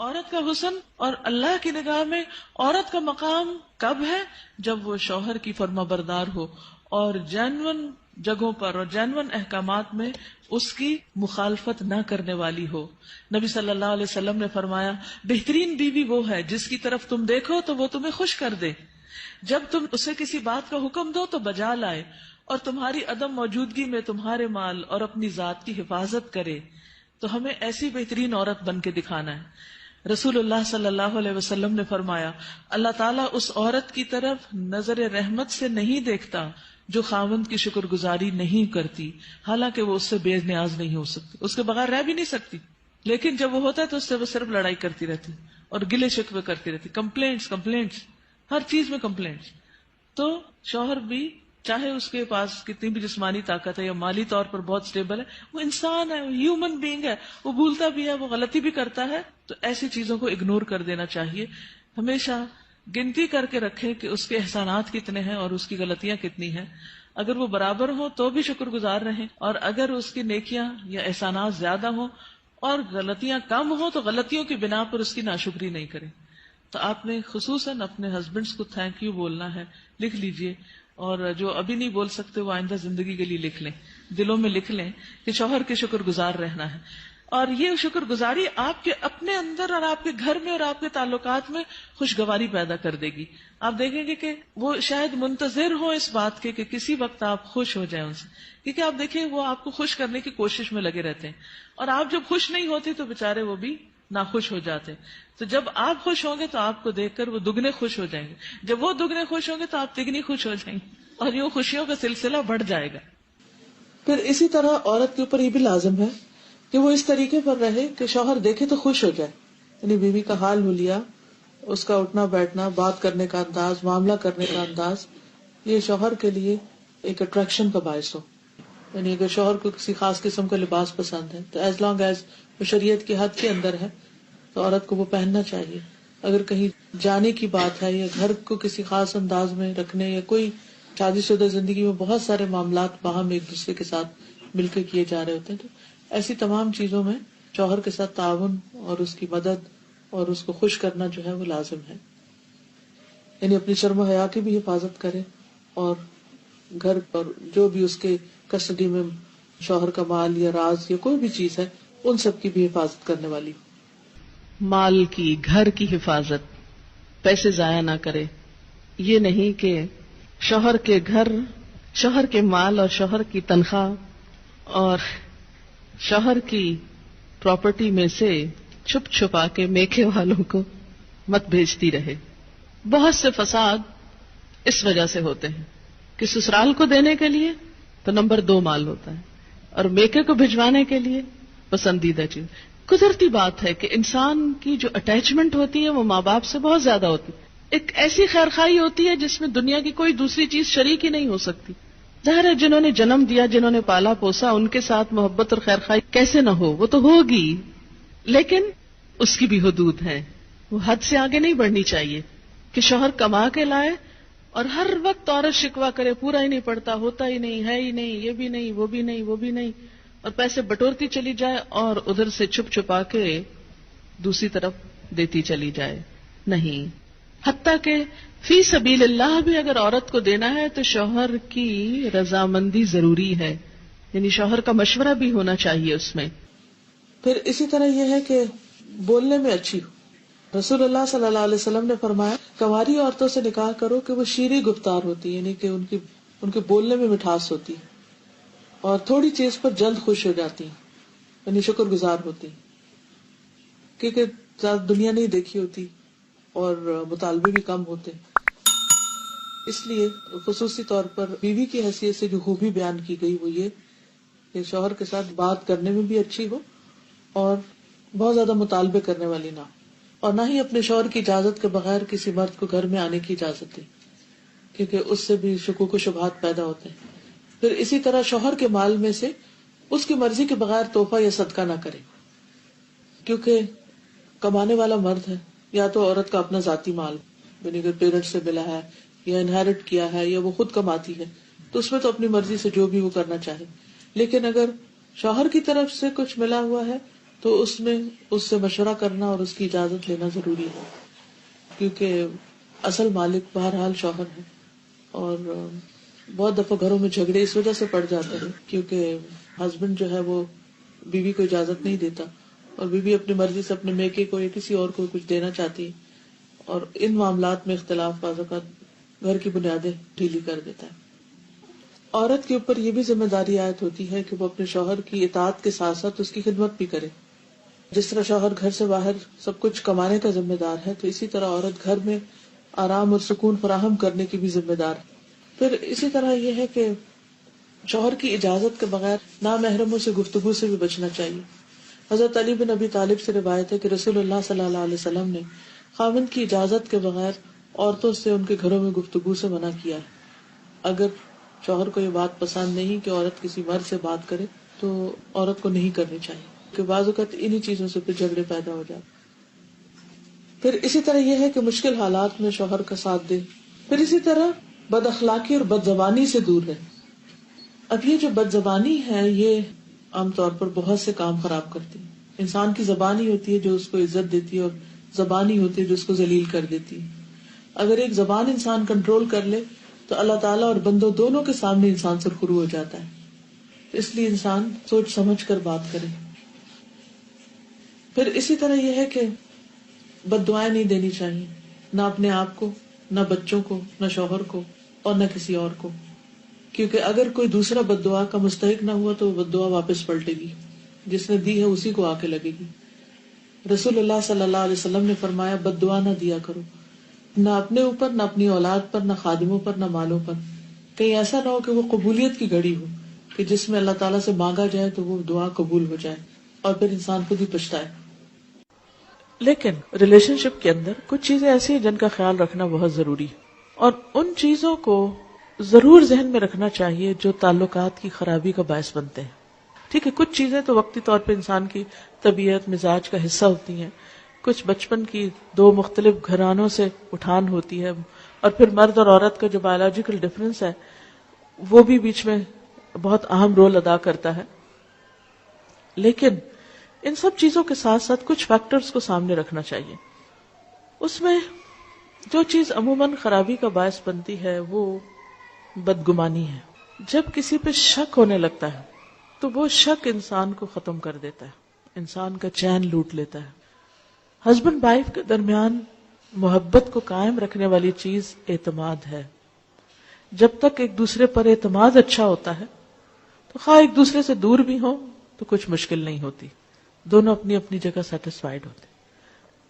عورت کا حسن اور اللہ کی نگاہ میں عورت کا مقام کب ہے؟ جب وہ شوہر کی فرما بردار ہو اور جینون جگہوں پر اور جینون احکامات میں اس کی مخالفت نہ کرنے والی ہو. نبی صلی اللہ علیہ وسلم نے فرمایا بہترین بیوی وہ ہے جس کی طرف تم دیکھو تو وہ تمہیں خوش کر دے، جب تم اسے کسی بات کا حکم دو تو بجا لائے، اور تمہاری عدم موجودگی میں تمہارے مال اور اپنی ذات کی حفاظت کرے. تو ہمیں ایسی بہترین عورت بن کے دکھانا ہے. رسول اللہ صلی اللہ علیہ وسلم نے فرمایا اللہ تعالیٰ اس عورت کی طرف نظر رحمت سے نہیں دیکھتا جو خاوند کی شکر گزاری نہیں کرتی، حالانکہ وہ اس سے بے نیاز نہیں ہو سکتی، اس کے بغیر رہ بھی نہیں سکتی، لیکن جب وہ ہوتا ہے تو اس سے وہ صرف لڑائی کرتی رہتی اور گلے شکوے کرتی رہتی، کمپلینٹس ہر چیز میں کمپلینٹس. تو شوہر بھی چاہے اس کے پاس کتنی بھی جسمانی طاقت ہے یا مالی طور پر بہت سٹیبل ہے، وہ انسان ہے، وہ ہیومن بینگ ہے، وہ بھولتا بھی ہے، وہ غلطی بھی کرتا ہے. تو ایسی چیزوں کو اگنور کر دینا چاہیے. ہمیشہ گنتی کر کے رکھیں کہ اس کے احسانات کتنے ہیں اور اس کی غلطیاں کتنی ہیں. اگر وہ برابر ہوں تو بھی شکر گزار رہیں، اور اگر اس کی نیکیاں یا احسانات زیادہ ہوں اور غلطیاں کم ہوں تو غلطیوں کی بنا پر اس کی ناشکری نہیں کریں. تو آپ نے خصوصاً اپنے ہسبینڈس کو تھینک یو بولنا ہے، لکھ لیجئے، اور جو ابھی نہیں بول سکتے وہ آئندہ زندگی کے لیے لکھ لیں، دلوں میں لکھ لیں کہ شوہر کے شکر گزار رہنا ہے. اور یہ شکر گزاری آپ کے اپنے اندر اور آپ کے گھر میں اور آپ کے تعلقات میں خوشگواری پیدا کر دے گی. آپ دیکھیں گے کہ وہ شاید منتظر ہوں اس بات کے کہ کسی وقت آپ خوش ہو جائیں ان سے، کیونکہ آپ دیکھیں وہ آپ کو خوش کرنے کی کوشش میں لگے رہتے ہیں، اور آپ جب خوش نہیں ہوتے تو بےچارے وہ بھی ناخوش ہو جاتے ہیں. تو جب آپ خوش ہوں گے تو آپ کو دیکھ کر وہ دگنے خوش ہو جائیں گے، جب وہ دگنے خوش ہوں گے تو آپ تگنی خوش ہو جائیں گے، اور یوں خوشیوں کا سلسلہ بڑھ جائے گا. پھر اسی طرح عورت کے اوپر یہ بھی لازم ہے کہ وہ اس طریقے پر رہے کہ شوہر دیکھے تو خوش ہو جائے. یعنی بیوی کا حال حلیہ، اس کا اٹھنا بیٹھنا، بات کرنے کا انداز، معاملہ کرنے کا انداز، یہ شوہر کے لیے ایک اٹریکشن کا باعث ہو. یعنی اگر شوہر کو کسی خاص قسم کا لباس پسند ہے تو ایز لانگ ایز وہ شریعت کی حد کے اندر ہے تو عورت کو وہ پہننا چاہیے. اگر کہیں جانے کی بات ہے یا گھر کو کسی خاص انداز میں رکھنے، یا کوئی شادی شدہ زندگی میں بہت سارے معاملات باہم ایک دوسرے کے ساتھ مل کے کیے جا رہے ہوتے ہیں، تو ایسی تمام چیزوں میں شوہر کے ساتھ تعاون اور اس کی مدد اور اس کو خوش کرنا جو ہے وہ لازم ہے. یعنی اپنی شرم و حیا کی بھی حفاظت کرے، اور گھر پر جو بھی اس کے کسٹڈی میں شوہر کا مال یا راز یا کوئی بھی چیز ہے ان سب کی بھی حفاظت کرنے والی. مال کی، گھر کی حفاظت، پیسے ضائع نہ کرے. یہ نہیں کہ شوہر کے گھر، شوہر کے مال اور شوہر کی تنخواہ اور شوہر کی پراپرٹی میں سے چھپ چھپا کے میکے والوں کو مت بھیجتی رہے. بہت سے فساد اس وجہ سے ہوتے ہیں کہ سسرال کو دینے کے لیے تو نمبر 2 مال ہوتا ہے، اور میکے کو بھجوانے کے لیے پسندیدہ چیز. قدرتی بات ہے کہ انسان کی جو اٹیچمنٹ ہوتی ہے وہ ماں باپ سے بہت زیادہ ہوتی ہے. ایک ایسی خیرخواہی ہوتی ہے جس میں دنیا کی کوئی دوسری چیز شریک ہی نہیں ہو سکتی. ظاہر ہے جنہوں نے جنم دیا، جنہوں نے پالا پوسا، ان کے ساتھ محبت اور خیرخواہی کیسے نہ ہو، وہ تو ہوگی، لیکن اس کی بھی حدود ہیں. وہ حد سے آگے نہیں بڑھنی چاہیے کہ شوہر کما کے لائے اور ہر وقت عورت شکوہ کرے پورا ہی نہیں پڑتا، ہوتا ہی نہیں، ہے ہی نہیں، یہ بھی نہیں، وہ بھی نہیں، وہ بھی نہیں، اور پیسے بٹورتی چلی جائے اور ادھر سے چھپ چھپا کے دوسری طرف دیتی چلی جائے. نہیں، حتیٰ کہ فی سبیل اللہ بھی اگر عورت کو دینا ہے تو شوہر کی رضامندی ضروری ہے، یعنی شوہر کا مشورہ بھی ہونا چاہیے اس میں. پھر اسی طرح یہ ہے کہ بولنے میں اچھی ہو. رسول اللہ صلی اللہ علیہ وسلم نے فرمایا کنواری عورتوں سے نکاح کرو کہ وہ شیریں گفتار ہوتی، یعنی کہ ان کے بولنے میں مٹھاس ہوتی اور تھوڑی چیز پر جلد خوش ہو جاتی، یعنی شکر گزار ہوتی، کیونکہ زیادہ دنیا نہیں دیکھی ہوتی اور مطالبے بھی کم ہوتے. اس لیے خصوصی طور پر بیوی کی حیثیت سے جو خوبی بیان کی گئی وہ یہ کہ شوہر کے ساتھ بات کرنے میں بھی اچھی ہو اور بہت زیادہ مطالبے کرنے والی نہ، اور نہ ہی اپنے شوہر کی اجازت کے بغیر کسی مرد کو گھر میں آنے کی اجازت دے، کیونکہ اس سے بھی شکوک و شبہات پیدا ہوتے ہیں. پھر اسی طرح شوہر کے مال میں سے اس کی مرضی کے بغیر تحفہ یا صدقہ نہ کرے، کیونکہ کمانے والا مرد ہے، یا تو عورت کا اپنا ذاتی مال یعنی اگر پیرنٹ سے ملا ہے یا انہیرٹ کیا ہے یا وہ خود کماتی ہے تو اس میں تو اپنی مرضی سے جو بھی وہ کرنا چاہے. لیکن اگر شوہر کی طرف سے کچھ ملا ہوا ہے تو اس میں اس سے مشورہ کرنا اور اس کی اجازت لینا ضروری ہے، کیونکہ اصل مالک بہرحال شوہر ہے. اور بہت دفعہ گھروں میں جھگڑے اس وجہ سے پڑ جاتے ہیں کیونکہ ہسبینڈ جو ہے وہ بیوی کو اجازت نہیں دیتا، اور بیوی اپنی مرضی سے اپنے میکے کو یا کسی اور کو کچھ دینا چاہتی ہے، اور ان معاملات میں اختلاف بعض اوقات گھر کی بنیادیں ڈھیلی کر دیتا ہے. عورت کے اوپر یہ بھی ذمہ داری عائد ہوتی ہے کہ وہ اپنے شوہر کی اطاعت کے ساتھ ساتھ اس کی خدمت بھی کرے. جس طرح شوہر گھر سے باہر سب کچھ کمانے کا ذمہ دار ہے، تو اسی طرح عورت گھر میں آرام اور سکون فراہم کرنے کی بھی ذمہ دار ہے. پھر اسی طرح یہ ہے کہ شوہر کی اجازت کے بغیر نامحرموں سے گفتگو سے بھی بچنا چاہیے. حضرت علی بن ابی طالب سے روایت ہے کہ رسول اللہ صلی اللہ علیہ وسلم نے خاوند کی اجازت کے بغیر عورتوں سے ان کے گھروں میں گفتگو سے منع کیا ہے. اگر شوہر کو یہ بات پسند نہیں کہ عورت کسی مرد سے بات کرے تو عورت کو نہیں کرنی چاہیے، کہ بعض اوقات انہی چیزوں سے پھر جھگڑے پیدا ہو جاتے. پھر اسی طرح یہ ہے کہ مشکل حالات میں شوہر کا ساتھ دے. پھر اسی طرح بد اخلاقی اور بد زبانی سے دور رہے. اب یہ جو بد زبانی ہے یہ عام طور پر بہت سے کام خراب کرتی ہے. انسان کی زبان ہی ہوتی ہے جو اس کو عزت دیتی ہے، اور زبان ہی ہوتی ہے جو اس کو ذلیل کر دیتی ہے. اگر ایک زبان انسان کنٹرول کر لے تو اللہ تعالیٰ اور بندوں دونوں کے سامنے انسان سرخرو ہو جاتا ہے. اس لیے انسان سوچ سمجھ کر بات کرے. پھر اسی طرح یہ ہے کہ بد دعائیں نہیں دینی چاہیے، نہ اپنے آپ کو، نہ بچوں کو، نہ شوہر کو، اور نہ کسی اور کو. کیونکہ اگر کوئی دوسرا بد دعا کا مستحق نہ ہوا تو وہ بد دعا واپس پلٹے گی، جس نے دی ہے اسی کو آ کے لگے گی. رسول اللہ صلی اللہ علیہ وسلم نے فرمایا بد دعا نہ دیا کرو، نہ اپنے اوپر، نہ اپنی اولاد پر، نہ خادموں پر، نہ مالوں پر. کہیں ایسا نہ ہو کہ وہ قبولیت کی گھڑی ہو کہ جس میں اللہ تعالیٰ سے مانگا جائے تو وہ دعا قبول ہو جائے اور پھر انسان خود ہی پچھتائے. لیکن ریلیشن شپ کے اندر کچھ چیزیں ایسی ہیں جن کا خیال رکھنا بہت ضروری ہے، اور ان چیزوں کو ضرور ذہن میں رکھنا چاہیے جو تعلقات کی خرابی کا باعث بنتے ہیں. ٹھیک ہے، کچھ چیزیں تو وقتی طور پہ انسان کی طبیعت مزاج کا حصہ ہوتی ہیں، کچھ بچپن کی دو مختلف گھرانوں سے اٹھان ہوتی ہے، اور پھر مرد اور عورت کا جو بایولوجیکل ڈفرینس ہے وہ بھی بیچ میں بہت اہم رول ادا کرتا ہے. لیکن ان سب چیزوں کے ساتھ ساتھ کچھ فیکٹرز کو سامنے رکھنا چاہیے. اس میں جو چیز عموماً خرابی کا باعث بنتی ہے وہ بدگمانی ہے. جب کسی پہ شک ہونے لگتا ہے تو وہ شک انسان کو ختم کر دیتا ہے، انسان کا چین لوٹ لیتا ہے. ہسبینڈ وائف کے درمیان محبت کو قائم رکھنے والی چیز اعتماد ہے. جب تک ایک دوسرے پر اعتماد اچھا ہوتا ہے تو خواہ ایک دوسرے سے دور بھی ہوں تو کچھ مشکل نہیں ہوتی، دونوں اپنی اپنی جگہ سیٹسفائیڈ ہوتے.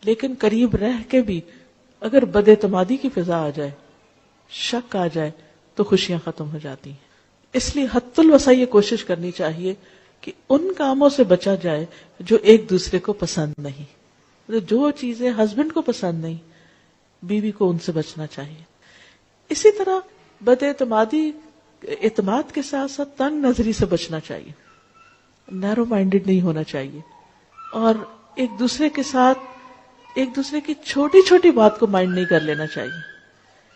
لیکن قریب رہ کے بھی اگر بد اعتمادی کی فضا آ جائے، شک آ جائے تو خوشیاں ختم ہو جاتی ہیں. اس لیے حد الوسع یہ کوشش کرنی چاہیے کہ ان کاموں سے بچا جائے جو ایک دوسرے کو پسند نہیں. جو چیزیں ہسبینڈ کو پسند نہیں، بیوی کو ان سے بچنا چاہیے. اسی طرح بد اعتمادی، اعتماد کے ساتھ ساتھ تنگ نظری سے بچنا چاہیے، نیرو مائنڈڈ نہیں ہونا چاہیے، اور ایک دوسرے کے ساتھ ایک دوسرے کی چھوٹی چھوٹی بات کو مائنڈ نہیں کر لینا چاہیے.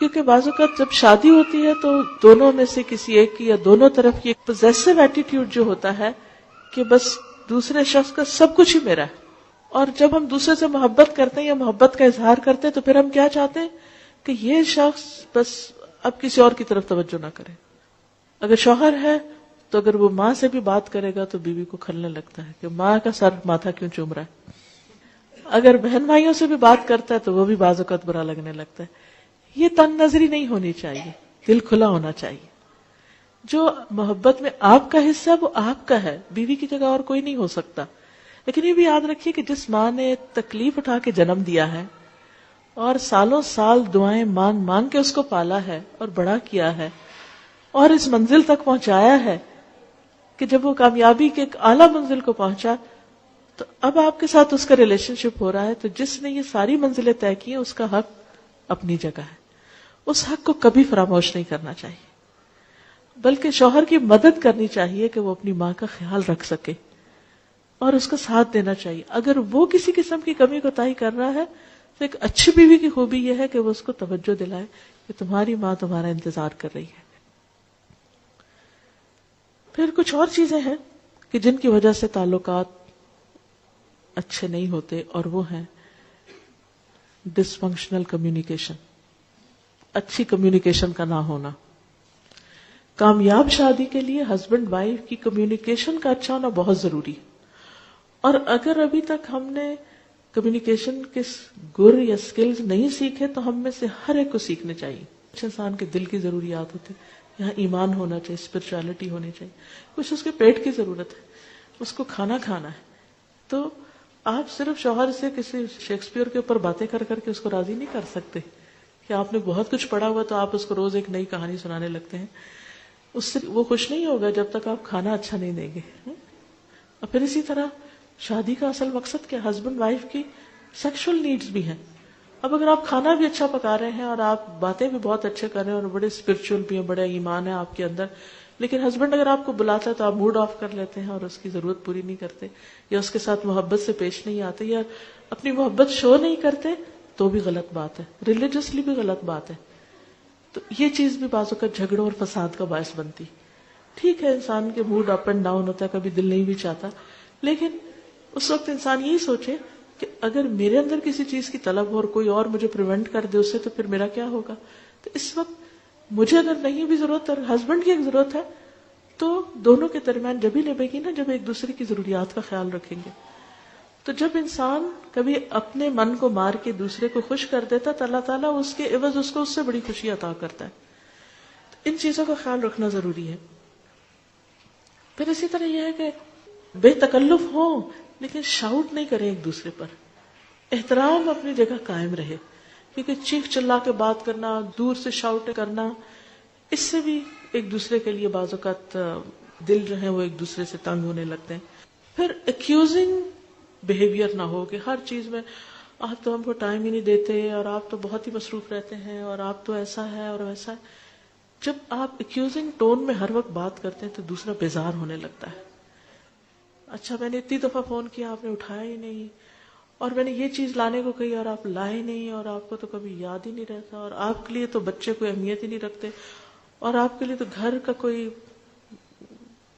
کیونکہ بعض اوقات جب شادی ہوتی ہے تو دونوں میں سے کسی ایک کی یا دونوں طرف کی ایک پوزیسو ایٹیٹیوڈ جو ہوتا ہے کہ بس دوسرے شخص کا سب کچھ ہی میرا ہے. اور جب ہم دوسرے سے محبت کرتے ہیں یا محبت کا اظہار کرتے ہیں تو پھر ہم کیا چاہتے ہیں کہ یہ شخص بس اب کسی اور کی طرف توجہ نہ کرے. اگر شوہر ہے تو اگر وہ ماں سے بھی بات کرے گا تو بیوی کو کھلنے لگتا ہے کہ ماں کا سر ماتھا کیوں چوم رہا ہے. اگر بہن بھائیوں سے بھی بات کرتا ہے تو وہ بھی بعض اوقات برا لگنے لگتا ہے. یہ تنگ نظری نہیں ہونی چاہیے، دل کھلا ہونا چاہیے. جو محبت میں آپ کا حصہ ہے وہ آپ کا ہے، بیوی کی جگہ اور کوئی نہیں ہو سکتا. لیکن یہ بھی یاد رکھیے کہ جس ماں نے تکلیف اٹھا کے جنم دیا ہے اور سالوں سال دعائیں مانگ مانگ کے اس کو پالا ہے اور بڑا کیا ہے اور اس منزل تک پہنچایا ہے کہ جب وہ کامیابی کے ایک اعلیٰ منزل کو پہنچا تو اب آپ کے ساتھ اس کا ریلیشن شپ ہو رہا ہے، تو جس نے یہ ساری منزلیں طے کی ہیں اس کا حق اپنی جگہ ہے. اس حق کو کبھی فراموش نہیں کرنا چاہیے، بلکہ شوہر کی مدد کرنی چاہیے کہ وہ اپنی ماں کا خیال رکھ سکے اور اس کا ساتھ دینا چاہیے. اگر وہ کسی قسم کی کمی کوتاہی کر رہا ہے تو ایک اچھی بیوی کی خوبی یہ ہے کہ وہ اس کو توجہ دلائے کہ تمہاری ماں تمہارا انتظار کر رہی ہے. پھر کچھ اور چیزیں ہیں کہ جن کی وجہ سے تعلقات اچھے نہیں ہوتے، اور وہ ہیں ڈسفنکشنل کمیونیکیشن، اچھی کمیونیکیشن کا نہ ہونا. کامیاب شادی کے لیے ہسبینڈ وائف کی کمیونیکیشن کا اچھا ہونا بہت ضروری. اور اگر ابھی تک ہم نے کمیونیکیشن کے گر یا سکلز نہیں سیکھے تو ہم میں سے ہر ایک کو سیکھنے چاہیے. کچھ انسان کے دل کی ضروریات ہوتی، یہاں ایمان ہونا چاہیے، اسپرچولیٹی ہونی چاہیے. کچھ اس کے پیٹ کی ضرورت ہے، اس کو کھانا کھانا ہے. تو آپ صرف شوہر سے کسی شیکسپیئر کے اوپر باتیں کر کر کے اس کو راضی نہیں کر سکتے کہ آپ نے بہت کچھ پڑھا ہوا تو آپ اس کو روز ایک نئی کہانی سنانے لگتے ہیں. اس سے وہ خوش نہیں ہوگا جب تک آپ کھانا اچھا نہیں دیں گے. اور پھر اسی طرح شادی کا اصل مقصد کیا؟ ہسبینڈ وائف کی سیکشل نیڈز بھی ہیں. اب اگر آپ کھانا بھی اچھا پکا رہے ہیں اور آپ باتیں بھی بہت اچھے کر رہے ہیں اور بڑے اسپرچل بھی ہیں، بڑا ایمان ہے آپ کے اندر، لیکن ہسبینڈ اگر آپ کو بلاتا ہے تو آپ موڈ آف کر لیتے ہیں اور اس کی ضرورت پوری نہیں کرتے، یا اس کے ساتھ محبت سے پیش نہیں آتے، یا اپنی محبت شو نہیں کرتے، تو بھی غلط بات ہے، ریلیجسلی بھی غلط بات ہے. تو یہ چیز بھی بعض اوقات جھگڑوں اور فساد کا باعث بنتی. ٹھیک ہے، انسان کے موڈ اپ اینڈ ڈاؤن ہوتا ہے، کبھی دل نہیں بھی چاہتا، لیکن اس وقت انسان یہی سوچے کہ اگر میرے اندر کسی چیز کی طلب ہو اور کوئی اور مجھے پریونٹ کر دے اس سے، تو پھر میرا کیا ہوگا؟ تو اس وقت مجھے اگر نہیں بھی ضرورت اور ہسبینڈ کی ایک ضرورت ہے تو دونوں کے درمیان جب ہی نبھے گی نا جب ایک دوسرے کی ضروریات کا خیال رکھیں گے. تو جب انسان کبھی اپنے من کو مار کے دوسرے کو خوش کر دیتا تو اللہ تعالیٰ اس کے عوض اس کو اس سے بڑی خوشی عطا کرتا ہے. تو ان چیزوں کا خیال رکھنا ضروری ہے. پھر اسی طرح یہ ہے کہ بے تکلف ہو لیکن شاؤٹ نہیں کریں ایک دوسرے پر. احترام اپنی جگہ قائم رہے، کیونکہ چیخ چلا کے بات کرنا، دور سے شاؤٹ کرنا، اس سے بھی ایک دوسرے کے لیے بعض اوقات دل جو ہے وہ ایک دوسرے سے تنگ ہونے لگتے ہیں. پھر ایکیوزنگ بہیویئر نہ ہو کہ ہر چیز میں آپ تو ہم کو ٹائم ہی نہیں دیتے اور آپ تو بہت ہی مصروف رہتے ہیں اور آپ تو ایسا ہے اور ویسا ہے. جب آپ ایکیوزنگ ٹون میں ہر وقت بات کرتے ہیں تو دوسرا بیزار ہونے لگتا ہے. اچھا میں نے اتنی دفعہ فون کیا آپ نے اٹھایا ہی نہیں، اور میں نے یہ چیز لانے کو کہی اور آپ لائے نہیں، اور آپ کو تو کبھی یاد ہی نہیں رہتا، اور آپ کے لیے تو بچے کوئی اہمیت ہی نہیں رکھتے، اور آپ کے لیے تو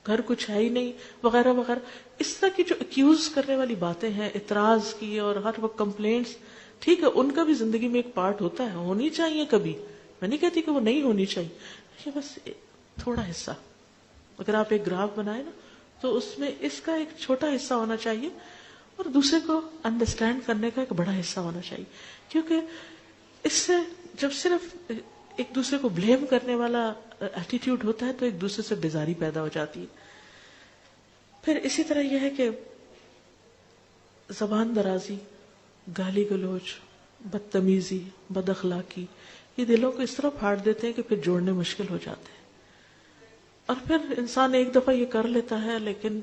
گھر کچھ ہے ہی نہیں، وغیرہ وغیرہ. اس طرح کی جو ایکیوز کرنے والی باتیں ہیں، اعتراض کی اور ہر وقت کمپلینٹس، ٹھیک ہے ان کا بھی زندگی میں ایک پارٹ ہوتا ہے، ہونی چاہیے کبھی، میں نہیں کہتی کہ وہ نہیں ہونی چاہیے، یہ بس تھوڑا حصہ. اگر آپ ایک گراف بنائے نا تو اس میں اس کا ایک چھوٹا حصہ ہونا چاہیے اور دوسرے کو انڈرسٹینڈ کرنے کا ایک بڑا حصہ ہونا چاہیے. کیونکہ اس سے جب صرف ایک دوسرے کو بلیم کرنے والا ایٹیٹیوڈ ہوتا ہے تو ایک دوسرے سے بیزاری پیدا ہو جاتی ہے. پھر اسی طرح یہ ہے کہ زبان درازی، گالی گلوچ، بدتمیزی، بد اخلاقی، یہ دلوں کو اس طرح پھاڑ دیتے ہیں کہ پھر جوڑنے مشکل ہو جاتے ہیں. اور پھر انسان ایک دفعہ یہ کر لیتا ہے لیکن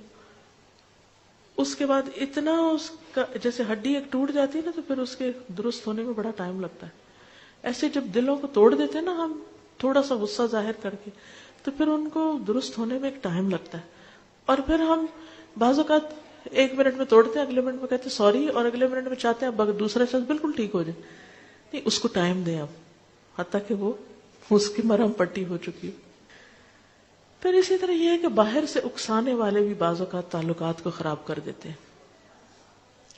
اس کے بعد اتنا اس کا جیسے ہڈی ایک ٹوٹ جاتی ہے نا تو پھر اس کے درست ہونے میں بڑا ٹائم لگتا ہے. ایسے جب دلوں کو توڑ دیتے ہیں نا ہم تھوڑا سا غصہ ظاہر کر کے تو پھر ان کو درست ہونے میں ایک ٹائم لگتا ہے. اور پھر ہم بعض اوقات 1 منٹ میں توڑتے ہیں، اگلے منٹ میں کہتے ہیں سوری، اور اگلے منٹ میں چاہتے ہیں اب دوسرا شخص بالکل ٹھیک ہو جائے. نہیں، اس کو ٹائم دیں اب حتیٰ کہ وہ اس کی مرہم پٹی ہو چکی. پھر اسی طرح یہ ہے کہ باہر سے اکسانے والے بھی بعض اوقات تعلقات کو خراب کر دیتے ہیں.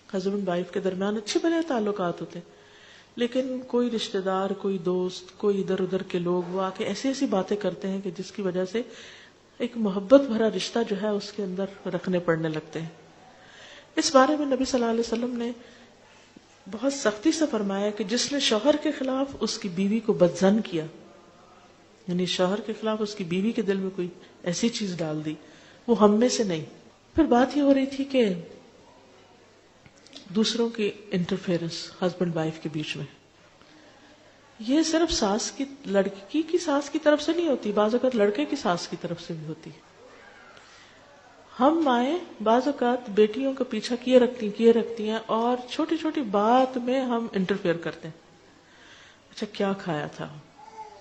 ہسبینڈ وائف کے درمیان اچھے بھلے تعلقات ہوتے ہیں لیکن کوئی رشتہ دار، کوئی دوست، کوئی ادھر ادھر کے لوگ وہ آ کے ایسی ایسی باتیں کرتے ہیں کہ جس کی وجہ سے ایک محبت بھرا رشتہ جو ہے اس کے اندر رکھنے پڑنے لگتے ہیں. اس بارے میں نبی صلی اللہ علیہ وسلم نے بہت سختی سے فرمایا کہ جس نے شوہر کے خلاف اس کی بیوی کو بدظن کیا، یعنی شوہر کے خلاف اس کی بیوی کے دل میں کوئی ایسی چیز ڈال دی، وہ ہم میں سے نہیں. پھر بات یہ ہو رہی تھی کہ دوسروں کی انٹرفیئرنس ہسبینڈ وائف کے بیچ میں، یہ صرف ساس کی لڑکی کی ساس کی طرف سے نہیں ہوتی، بعض اوقات لڑکے کی ساس کی طرف سے بھی ہوتی. ہم مائیں بعض اوقات بیٹیوں کا پیچھا کیے رکھتی ہیں اور چھوٹی چھوٹی بات میں ہم انٹرفیئر کرتے ہیں. اچھا کیا کھایا تھا،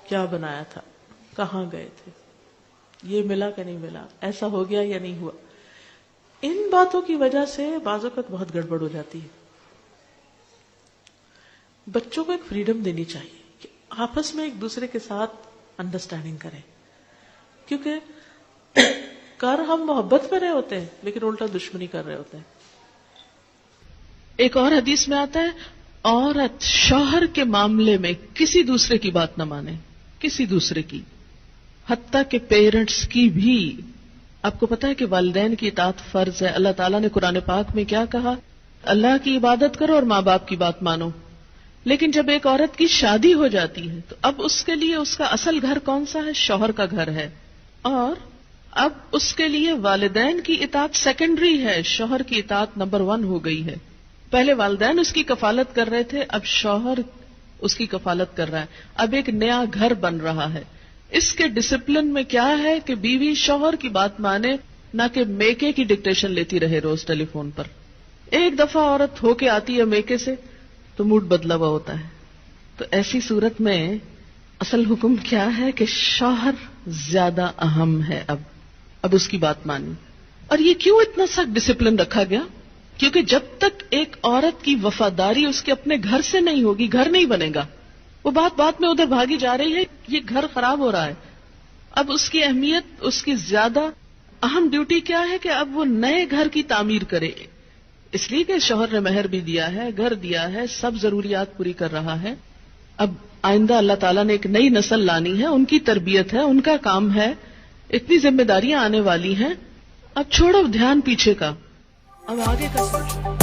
کیا بنایا تھا، کہاں گئے تھے، یہ ملا کہ نہیں ملا، ایسا ہو گیا یا نہیں ہوا. ان باتوں کی وجہ سے بعض اوقات بہت گڑبڑ ہو جاتی ہے. بچوں کو ایک فریڈم دینی چاہیے کہ آپس میں ایک دوسرے کے ساتھ انڈرسٹینڈنگ کریں، کیونکہ کر ہم محبت میں رہے ہوتے ہیں لیکن الٹا دشمنی کر رہے ہوتے ہیں. ایک اور حدیث میں آتا ہے عورت شوہر کے معاملے میں کسی دوسرے کی بات نہ مانے، کسی دوسرے کی، حتیٰ کہ پیرنٹس کی بھی. آپ کو پتا ہے کہ والدین کی اطاعت فرض ہے. اللہ تعالیٰ نے قرآن پاک میں کیا کہا؟ اللہ کی عبادت کرو اور ماں باپ کی بات مانو. لیکن جب ایک عورت کی شادی ہو جاتی ہے تو اب اس کے لیے اس کا اصل گھر کون سا ہے؟ شوہر کا گھر ہے. اور اب اس کے لیے والدین کی اطاعت سیکنڈری ہے، شوہر کی اطاعت نمبر 1 ہو گئی ہے. پہلے والدین اس کی کفالت کر رہے تھے، اب شوہر اس کی کفالت کر رہا ہے. اب ایک نیا گھر بن رہا ہے. اس کے ڈسپلن میں کیا ہے کہ بیوی شوہر کی بات مانے، نہ کہ میکے کی ڈکٹیشن لیتی رہے روز ٹیلی فون پر. ایک دفعہ عورت ہو کے آتی ہے میکے سے تو موڈ بدلا ہوا ہوتا ہے. تو ایسی صورت میں اصل حکم کیا ہے کہ شوہر زیادہ اہم ہے. اب اس کی بات مانی. اور یہ کیوں اتنا سخت ڈسپلن رکھا گیا؟ کیونکہ جب تک ایک عورت کی وفاداری اس کے اپنے گھر سے نہیں ہوگی، گھر نہیں بنے گا. وہ بات میں ادھر بھاگی جا رہی ہے، یہ گھر خراب ہو رہا ہے. اب اس کی اہمیت، اس کی زیادہ اہم ڈیوٹی کیا ہے کہ اب وہ نئے گھر کی تعمیر کرے. اس لیے کہ شوہر نے مہر بھی دیا ہے، گھر دیا ہے، سب ضروریات پوری کر رہا ہے. اب آئندہ اللہ تعالیٰ نے ایک نئی نسل لانی ہے، ان کی تربیت ہے، ان کا کام ہے، اتنی ذمہ داریاں آنے والی ہیں. اب چھوڑو دھیان پیچھے کا، اب آگے کا سوچو.